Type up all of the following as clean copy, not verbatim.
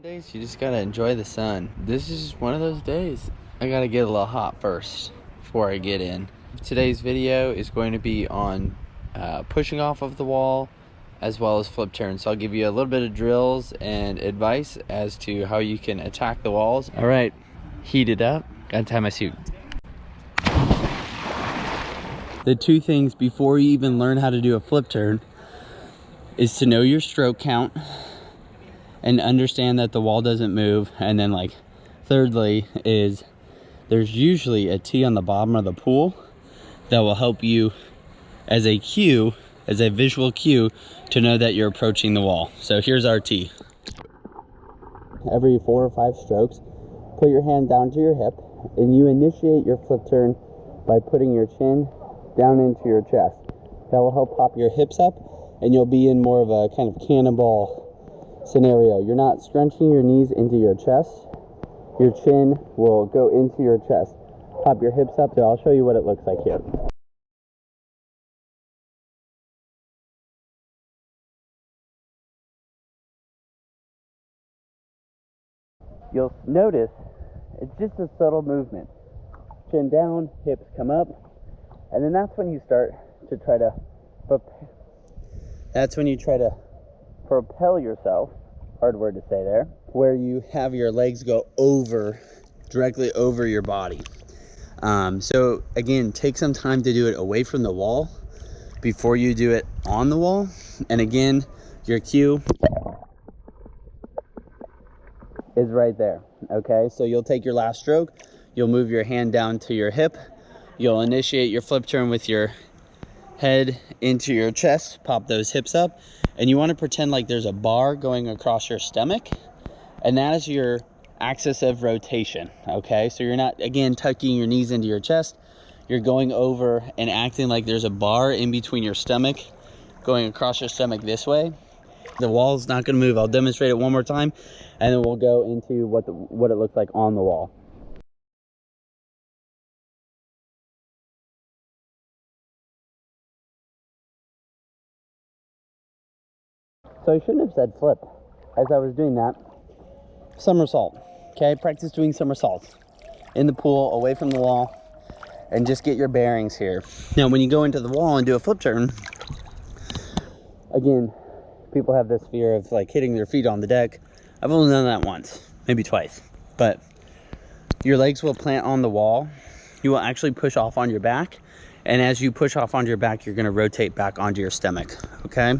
Some days you just gotta enjoy the sun. This is just one of those days. I gotta get a little hot first before I get in. Today's video is going to be on pushing off of the wall as well as flip turns. So I'll give you a little bit of drills and advice as to how you can attack the walls. All right, heat it up. Gotta tie my suit. The two things before you even learn how to do a flip turn is to know your stroke count and understand that the wall doesn't move. And then thirdly is there's usually a T on the bottom of the pool that will help you as a cue, as a visual cue to know that you're approaching the wall. So here's our T. Every 4 or 5 strokes, put your hand down to your hip and you initiate your flip turn by putting your chin down into your chest. That will help pop your hips up and you'll be in more of a kind of cannonball scenario. You're not scrunching your knees into your chest. Your chin will go into your chest. Pop your hips up. So I'll show you what it looks like here. You'll notice it's just a subtle movement. Chin down, hips come up, and then that's when you start to try to propel yourself, hard word to say there, where you have your legs go directly over your body. So again, take some time to do it away from the wall before you do it on the wall. And again, your cue is right there. Okay, so you'll take your last stroke, you'll move your hand down to your hip, you'll initiate your flip turn with your head into your chest, pop those hips up, and you want to pretend like there's a bar going across your stomach, and that is your axis of rotation. Okay, so you're not, again, tucking your knees into your chest, you're going over and acting like there's a bar in between your stomach going across your stomach this way. The wall's not going to move. I'll demonstrate it one more time and then we'll go into what it looks like on the wall. So I shouldn't have said flip as I was doing that. Somersault. Okay, practice doing somersaults in the pool, away from the wall, and just get your bearings here. Now, when you go into the wall and do a flip turn, again, people have this fear of hitting their feet on the deck. I've only done that once, maybe twice, but your legs will plant on the wall. You will actually push off on your back, and as you push off onto your back, you're going to rotate back onto your stomach. Okay.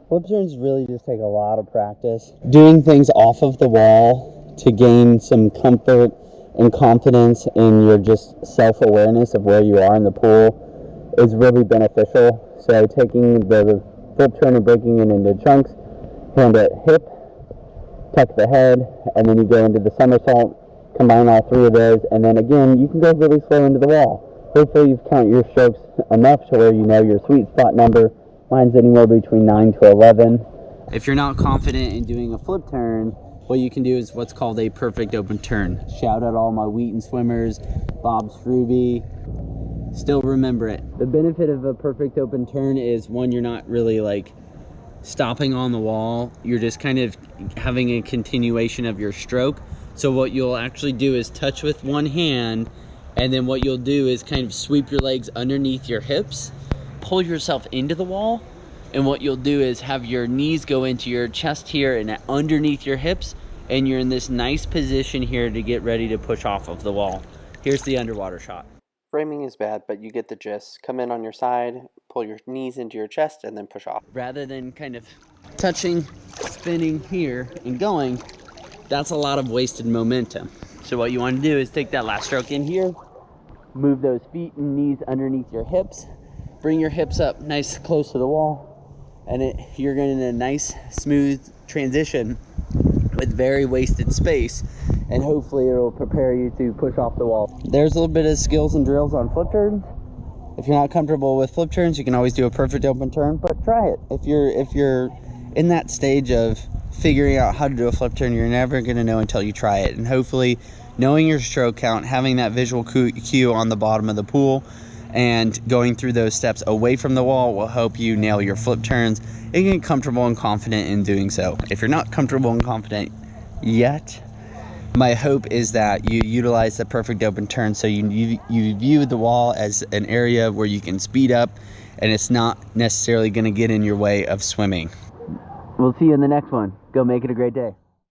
Flip turns really just take a lot of practice. Doing things off of the wall to gain some comfort and confidence in your just self-awareness of where you are in the pool is really beneficial. So taking the flip turn and breaking it into chunks, hand at hip, tuck the head, and then you go into the somersault, combine all 3 of those, and then again, you can go really slow into the wall. Hopefully you've counted your strokes enough to where you know your sweet spot number. Mine's anywhere between 9 to 11. If you're not confident in doing a flip turn, what you can do is what's called a perfect open turn. Shout out all my Wheaton swimmers, Bob's Ruby. Still remember it. The benefit of a perfect open turn is, one, you're not really stopping on the wall. You're just kind of having a continuation of your stroke. So what you'll actually do is touch with one hand, and then what you'll do is kind of sweep your legs underneath your hips, pull yourself into the wall, and what you'll do is have your knees go into your chest here and underneath your hips, and you're in this nice position here to get ready to push off of the wall. Here's the underwater shot. Framing is bad, but you get the gist. Come in on your side, pull your knees into your chest, and then push off. Rather than kind of touching, spinning here and going, that's a lot of wasted momentum. So what you want to do is take that last stroke in here, move those feet and knees underneath your hips, bring your hips up nice close to the wall, and you're going to a nice smooth transition with very wasted space, and hopefully it'll prepare you to push off the wall. There's a little bit of skills and drills on flip turns. If you're not comfortable with flip turns, you can always do a perfect open turn, but try it. If you're in that stage of figuring out how to do a flip turn, you're never going to know until you try it. And hopefully knowing your stroke count, having that visual cue on the bottom of the pool, and going through those steps away from the wall will help you nail your flip turns and get comfortable and confident in doing so. If you're not comfortable and confident yet, my hope is that you utilize the perfect open turn, so you view the wall as an area where you can speed up and it's not necessarily going to get in your way of swimming. We'll see you in the next one. Go make it a great day.